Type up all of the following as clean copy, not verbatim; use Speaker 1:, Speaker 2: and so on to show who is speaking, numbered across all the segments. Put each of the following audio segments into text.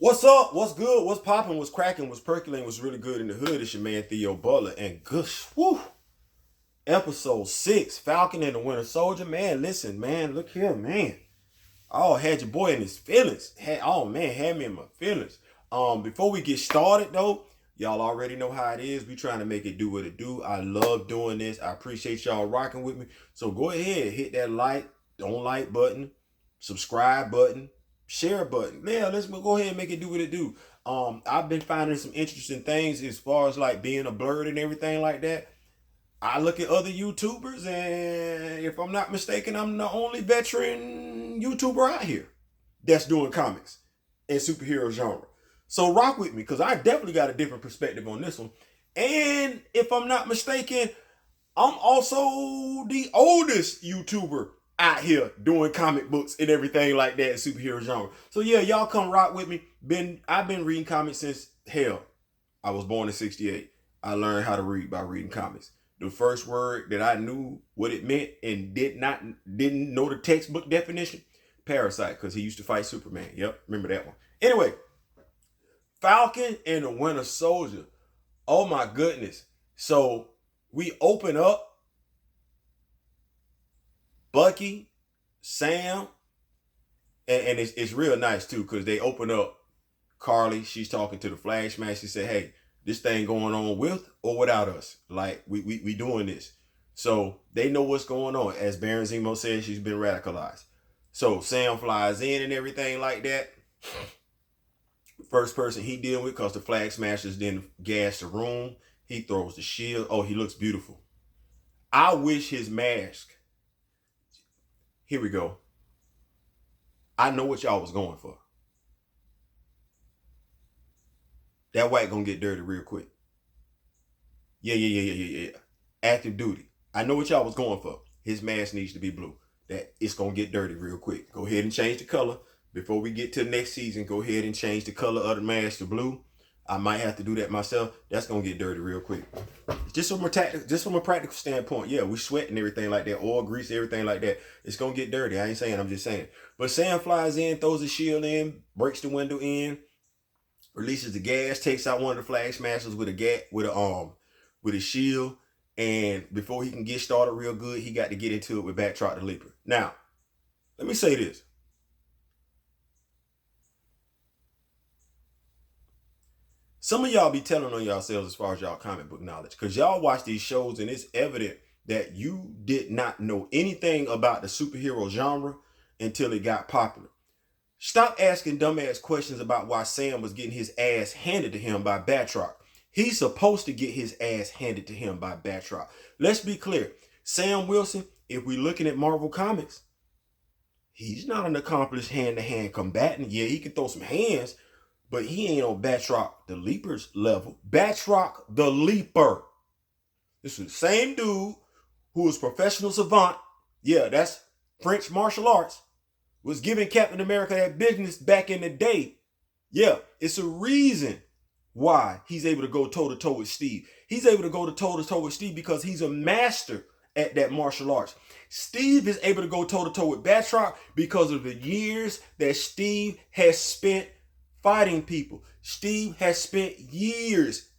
Speaker 1: What's up? What's good? What's popping? What's cracking? What's percolating? What's really good in the hood? It's your man Theo Butler and Gush. Woo! Episode 6, Falcon and the Winter Soldier. Man, listen, man, look here, man. Oh, had your boy in his feelings. Had me in my feelings. Before we get started though, y'all already know how it is. We trying to make it do what it do. I love doing this. I appreciate y'all rocking with me. So go ahead, hit that don't like button, subscribe button, share button. Yeah, let's go ahead and make it do what it do. I've been finding some interesting things as far as like being a blurred and everything like that. I look at other YouTubers, and if I'm not mistaken, I'm the only veteran YouTuber out here that's doing comics and superhero genre. So rock with me, because I definitely got a different perspective on this one. And if I'm not mistaken, I'm also the oldest YouTuber out here doing comic books and everything like that in superhero genre. So yeah, y'all come rock with me. I've been reading comics since hell. I was born in '68. I learned how to read by reading comics. The first word that I knew what it meant and didn't know the textbook definition, parasite, because he used to fight Superman. Yep, remember that one. Anyway, Falcon and the Winter Soldier. Oh my goodness. So we open up Bucky, Sam, and it's real nice too, because they open up Carly. She's talking to the Flash man. She said, hey, this thing going on with or without us. Like, we doing this. So they know what's going on. As Baron Zemo said, she's been radicalized. So Sam flies in and everything like that. First person he dealing with, because the Flag Smashers didn't gas the room. He throws the shield. Oh, he looks beautiful. I wish his mask. Here we go. I know what y'all was going for. That white gonna get dirty real quick. Yeah. Active duty. I know what y'all was going for. His mask needs to be blue. That it's gonna get dirty real quick. Go ahead and change the color. Before we get to the next season, go ahead and change the color of the mask to blue. I might have to do that myself. That's gonna get dirty real quick. Just from a practical standpoint, yeah, we sweat and everything like that, oil, grease, everything like that. It's gonna get dirty. I ain't saying, I'm just saying. But Sam flies in, throws the shield in, breaks the window in, releases the gas, takes out one of the Flag Smashers with a shield, and before he can get started real good, he got to get into it with Backtrack the Leaper. Now, let me say this. Some of y'all be telling on yourselves as far as y'all comic book knowledge, because y'all watch these shows and it's evident that you did not know anything about the superhero genre until it got popular. Stop asking dumbass questions about why Sam was getting his ass handed to him by Batroc. He's supposed to get his ass handed to him by Batroc. Let's be clear. Sam Wilson, if we're looking at Marvel Comics, he's not an accomplished hand-to-hand combatant. Yeah, he can throw some hands, but he ain't on Batroc the Leaper's level. Batroc the Leaper. This is the same dude who was professional savant. Yeah, that's French martial arts. Was giving Captain America that business back in the day. Yeah, it's a reason why he's able to go toe-to-toe with Steve. He's able to go toe-to-toe with Steve because he's a master at that martial arts. Steve is able to go toe-to-toe with Batroc because of the years that Steve has spent fighting people. Steve has spent years,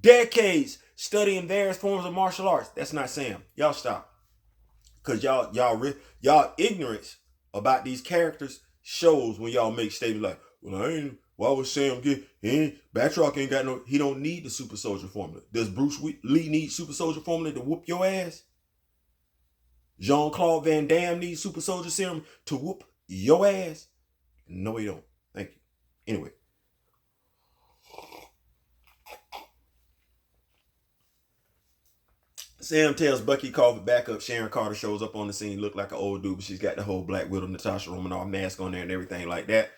Speaker 1: decades, studying various forms of martial arts. That's not Sam. Y'all stop. Because y'all ignorance about these characters shows when y'all make statements like, well, why would Sam Batroc ain't got no, he don't need the super soldier formula. Does Bruce Lee need super soldier formula to whoop your ass? Jean-Claude Van Damme needs super soldier serum to whoop your ass? No, he don't. Thank you. Anyway. Sam tells Bucky call for backup. Sharon Carter shows up on the scene, look like an old dude, but she's got the whole Black Widow, Natasha Romanoff mask on there and everything like that.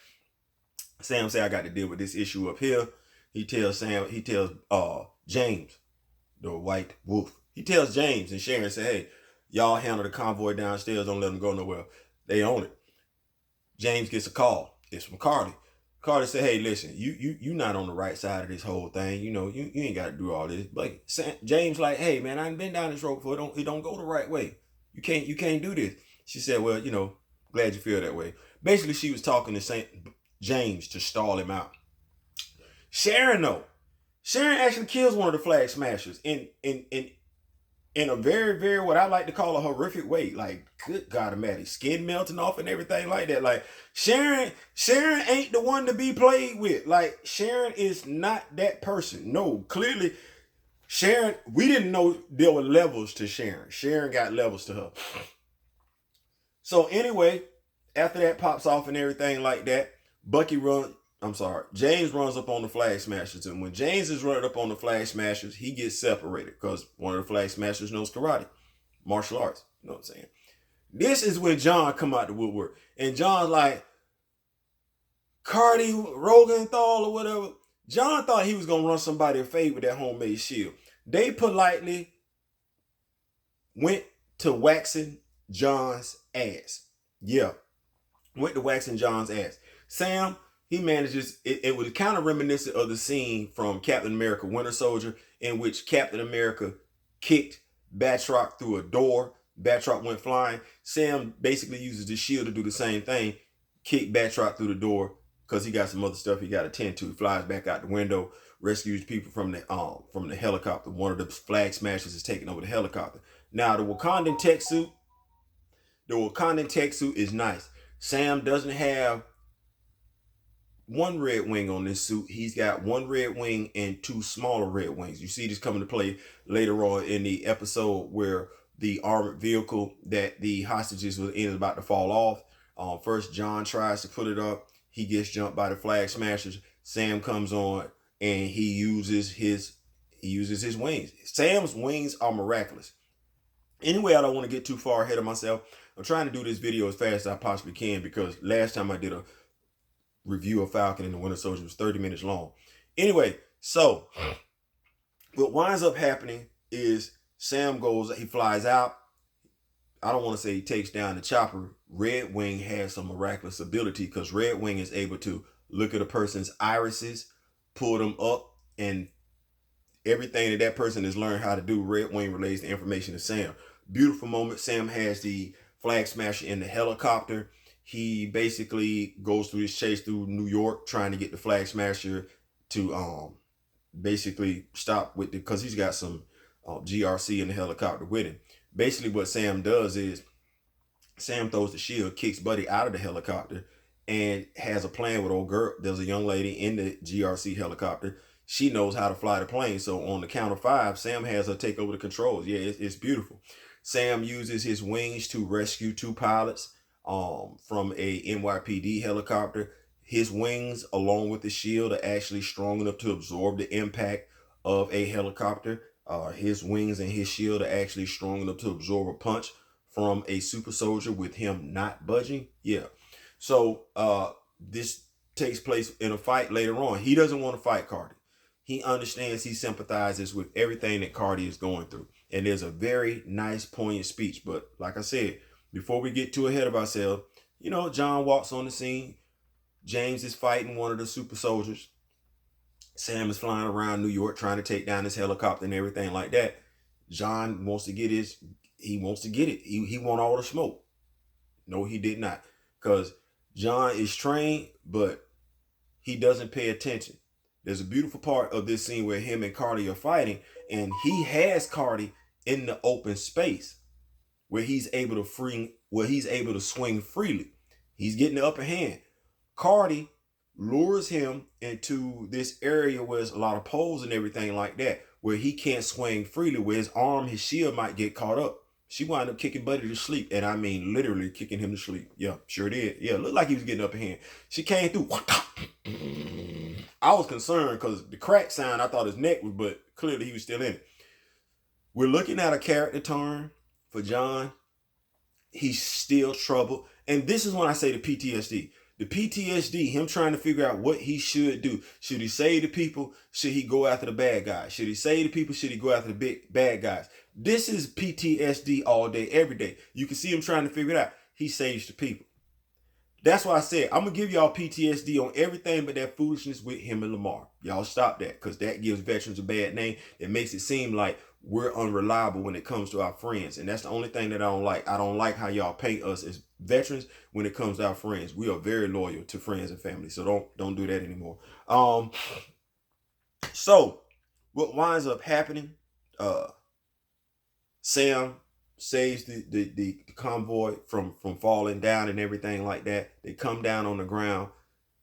Speaker 1: Sam say, I got to deal with this issue up here. He tells James, the white wolf. He tells James and Sharon say, hey, y'all handle the convoy downstairs. Don't let them go nowhere. They own it. James gets a call. It's from Carly. Carter said, hey, listen, you not on the right side of this whole thing. You know, you ain't got to do all this. But James like, hey, man, I ain't been down this road before. It don't go the right way. You can't do this. She said, well, glad you feel that way. Basically, she was talking to James to stall him out. Sharon though, Sharon actually kills one of the Flag Smashers in a very, very, what I like to call a horrific way. Like, good God Almighty, skin melting off and everything like that. Like, Sharon ain't the one to be played with. Like, Sharon is not that person. No, clearly, Sharon, we didn't know there were levels to Sharon. Sharon got levels to her. So anyway, after that pops off and everything like that, James runs up on the Flag Smashers. And when James is running up on the Flag Smashers, he gets separated because one of the Flag Smashers knows karate, martial arts. You know what I'm saying? This is when John come out the woodwork. And John's like, Cardi, Rogenthal or whatever. John thought he was going to run somebody a favor with that homemade shield. They politely went to waxing John's ass. Yeah. Went to waxing John's ass. Sam, he manages, it was kind of reminiscent of the scene from Captain America Winter Soldier, in which Captain America kicked Batroc through a door. Batroc went flying. Sam basically uses the shield to do the same thing, kick Batroc through the door, because he got some other stuff he got to tend to. He flies back out the window, rescues people from the helicopter. One of the Flag Smashers is taking over the helicopter. Now, the Wakandan tech suit is nice. Sam doesn't have one red wing on this suit. He's got one red wing and two smaller red wings. You see this coming to play later on in the episode where the armored vehicle that the hostages were in is about to fall off. First, John tries to put it up. He gets jumped by the Flag Smashers. Sam comes on and he uses his wings. Sam's wings are miraculous. Anyway, I don't want to get too far ahead of myself. I'm trying to do this video as fast as I possibly can because last time I did a review of Falcon and the Winter Soldier was 30 minutes long. Anyway, so what winds up happening is Sam he flies out. I don't want to say he takes down the chopper. Red Wing has some miraculous ability because Red Wing is able to look at a person's irises, pull them up, and everything that person has learned how to do, Red Wing relays the information to Sam. Beautiful moment. Sam has the Flag Smasher in the helicopter. He basically goes through his chase through New York trying to get the Flag Smasher to basically stop with because he's got some GRC in the helicopter with him. Basically what Sam does is Sam throws the shield, kicks Buddy out of the helicopter, and has a plan with old girl. There's a young lady in the GRC helicopter. She knows how to fly the plane. So on the count of 5, Sam has her take over the controls. Yeah, it's beautiful. Sam uses his wings to rescue 2 pilots from a NYPD helicopter. His wings, along with the shield, are actually strong enough to absorb the impact of a helicopter. His wings and his shield are actually strong enough to absorb a punch from a super soldier with him not budging. Yeah. So this takes place in a fight later on. He doesn't want to fight Cardi. He understands, he sympathizes with everything that Cardi is going through. And there's a very nice, poignant speech. But like I said, before we get too ahead of ourselves, John walks on the scene. James is fighting one of the super soldiers. Sam is flying around New York trying to take down this helicopter and everything like that. John wants to get it. He want all the smoke. No, he did not. Because John is trained, but he doesn't pay attention. There's a beautiful part of this scene where him and Cardi are fighting, and he has Cardi in the open space where he's able to swing freely. He's getting the upper hand. Cardi lures him into this area where there's a lot of poles and everything like that, where he can't swing freely, where his shield might get caught up. She wound up kicking Buddy to sleep, and I mean literally kicking him to sleep. Yeah, sure did. Yeah, looked like he was getting upper hand. She came through. I was concerned because the crack sound, I thought his neck was, but clearly he was still in it. We're looking at a character turn for John. He's still troubled. And this is when I say the PTSD. The PTSD, him trying to figure out what he should do. Should he save the people? Should he go after the bad guys? Should he save the people? Should he go after the big bad guys? This is PTSD all day, every day. You can see him trying to figure it out. He saves the people. That's why I said, I'm going to give y'all PTSD on everything but that foolishness with him and Lamar. Y'all stop that, because that gives veterans a bad name. It makes it seem like we're unreliable when it comes to our friends. And that's the only thing that I don't like. I don't like how y'all paint us as veterans when it comes to our friends. We are very loyal to friends and family. So don't do that anymore. So what winds up happening, Sam saves the convoy from falling down and everything like that. They come down on the ground.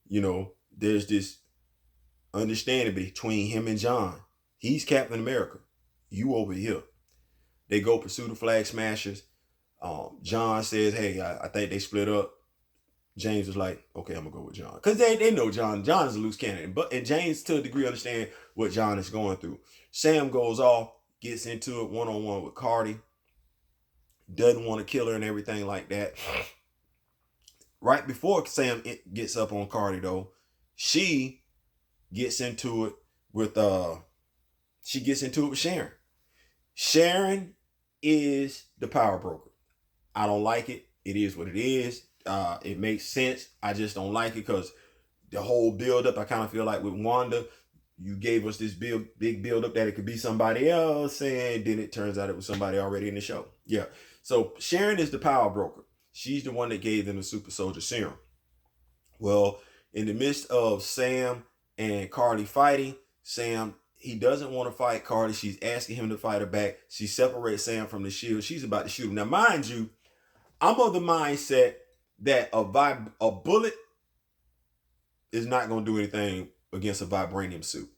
Speaker 1: You know, there's this understanding between him and John. He's Captain America. You over here. They go pursue the Flag Smashers. John says, hey, I think they split up. James was like, okay, I'm gonna go with John. Because they know John. John is a loose cannon. And James, to a degree, understand what John is going through. Sam goes off, gets into it one-on-one with Cardi. Doesn't want to kill her and everything like that. Right before Sam gets up on Cardi, though, she gets into it with Sharon. Sharon is the power broker. I don't like it. It is what it is. It makes sense. I just don't like it because the whole build-up, I kind of feel like with Wanda, you gave us this big build-up that it could be somebody else, and then it turns out it was somebody already in the show. Yeah. So Sharon is the power broker. She's the one that gave them the super soldier serum. Well, in the midst of Sam and Cardi fighting, Sam, he doesn't want to fight Cardi. She's asking him to fight her back. She separates Sam from the shield. She's about to shoot him. Now, mind you, I'm of the mindset that a bullet is not going to do anything against a vibranium suit.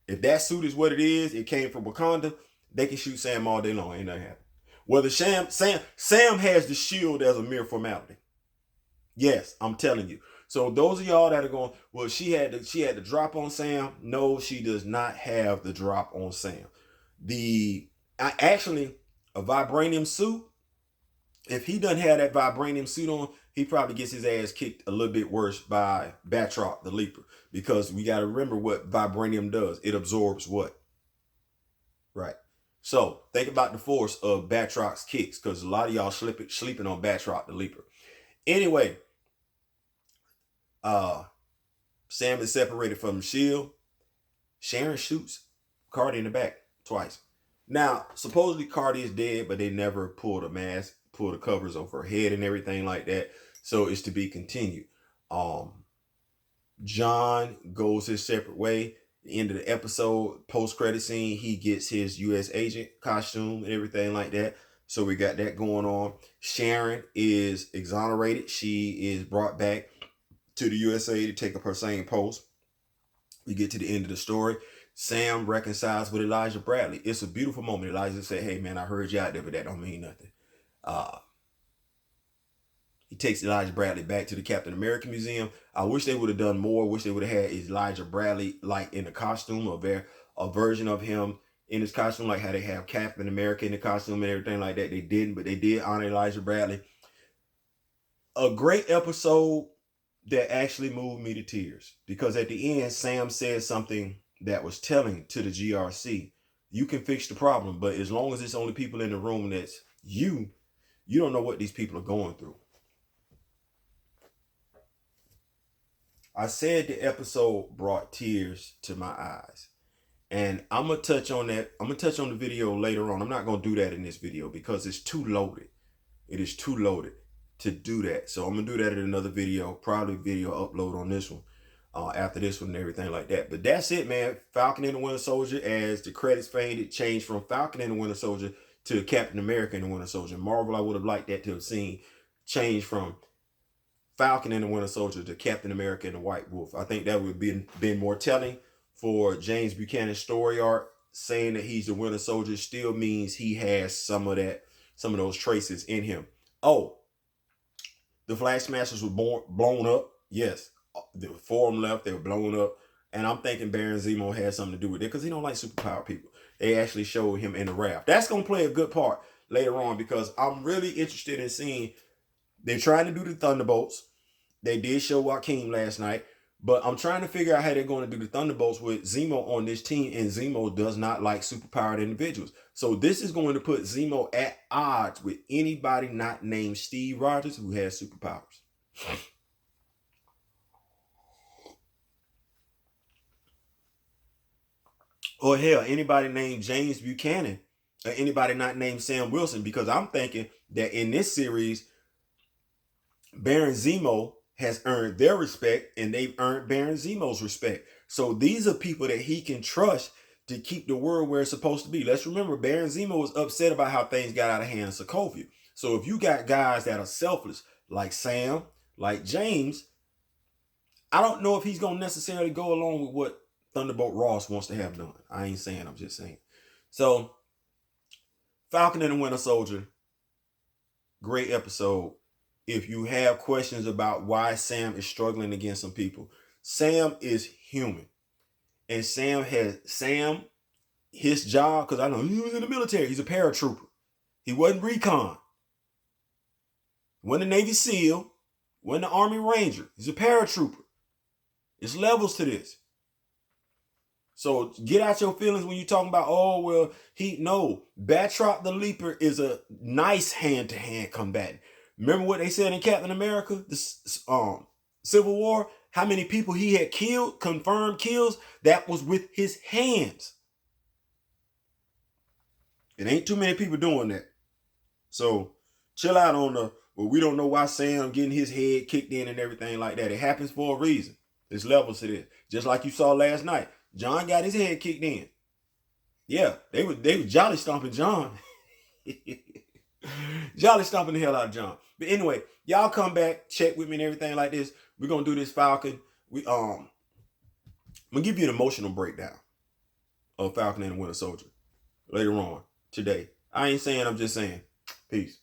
Speaker 1: If that suit is what it is, it came from Wakanda, they can shoot Sam all day long. Ain't nothing happen. Whether Sam has the shield as a mere formality. Yes, I'm telling you. So those of y'all that are going, well, she had the drop on Sam. No, she does not have the drop on Sam. Actually, a vibranium suit, if he doesn't have that vibranium suit on, he probably gets his ass kicked a little bit worse by Batroc, the Leaper. Because we got to remember what vibranium does. It absorbs what? Right. So think about the force of Batroc's kicks, because a lot of y'all sleeping on Batroc, the Leaper. Anyway, Sam is separated from the shield. Sharon shoots Cardi in the back twice. Now, supposedly Cardi is dead, but they never pulled a mask, pulled the covers over her head and everything like that. So it's to be continued. John goes his separate way. The end of the episode, post-credit scene, he gets his U.S. agent costume and everything like that. So we got that going on. Sharon is exonerated. She is brought back to the USA to take up her same post. We get to the end of the story. Sam reconciles with Elijah Bradley. It's a beautiful moment. Elijah said, hey, man, I heard you out there, but that don't mean nothing. He takes Elijah Bradley back to the Captain America Museum. I wish they would have done more. I wish they would have had Elijah Bradley like in a costume, a version of him in his costume, like how they have Captain America in the costume and everything like that. They didn't, but they did honor Elijah Bradley. A great episode that actually moved me to tears, because at the end, Sam said something that was telling to the GRC. You can fix the problem, but as long as it's only people in the room that's you don't know what these people are going through. I said the episode brought tears to my eyes. And I'm going to touch on that. I'm going to touch on the video later on. I'm not going to do that in this video because it's too loaded. It is too loaded to do that. So I'm going to do that in another video, probably video upload on this one, after this one and everything like that. But that's it, man. Falcon and the Winter Soldier, as the credits faded, changed from Falcon and the Winter Soldier to Captain America and the Winter Soldier. Marvel, I would have liked that to have seen change from Falcon and the Winter Soldier to Captain America and the White Wolf. I think that would have been more telling for James Buchanan's story arc. Saying that he's the Winter Soldier still means he has some of those traces in him. Oh, the Flag Smashers were blown up. Yes, there were 4 of them left. They were blown up. And I'm thinking Baron Zemo had something to do with it because he don't like superpower people. They actually showed him in the raft. That's going to play a good part later on because I'm really interested in seeing. They're trying to do the Thunderbolts. They did show Joaquin last night, but I'm trying to figure out how they're going to do the Thunderbolts with Zemo on this team, and Zemo does not like superpowered individuals. So this is going to put Zemo at odds with anybody not named Steve Rogers who has superpowers. Or hell, anybody named James Buchanan, or anybody not named Sam Wilson, because I'm thinking that in this series, Baron Zemo has earned their respect, and they've earned Baron Zemo's respect. So these are people that he can trust to keep the world where it's supposed to be. Let's remember, Baron Zemo was upset about how things got out of hand in Sokovia. So if you got guys that are selfless, like Sam, like James, I don't know if he's going to necessarily go along with what Thunderbolt Ross wants to have done. I ain't saying, I'm just saying. So, Falcon and the Winter Soldier, great episode. If you have questions about why Sam is struggling against some people, Sam is human. And his job, because I know he was in the military, he's a paratrooper. He wasn't recon. He wasn't a Navy SEAL. Wasn't an Army Ranger. He's a paratrooper. There's levels to this. So get out your feelings when you're talking about, oh, well, Batroc the Leaper is a nice hand-to-hand combatant. Remember what they said in Captain America, the Civil War? How many people he had killed, confirmed kills? That was with his hands. It ain't too many people doing that. So chill out on we don't know why Sam getting his head kicked in and everything like that. It happens for a reason. There's levels to this. Just like you saw last night. John got his head kicked in. Yeah, they were jolly stomping John. Jolly stomping the hell out of John. But anyway, y'all come back, check with me and everything like this. We're gonna do this Falcon. I'm gonna give you an emotional breakdown of Falcon and the Winter Soldier later on today. I ain't saying, I'm just saying. Peace.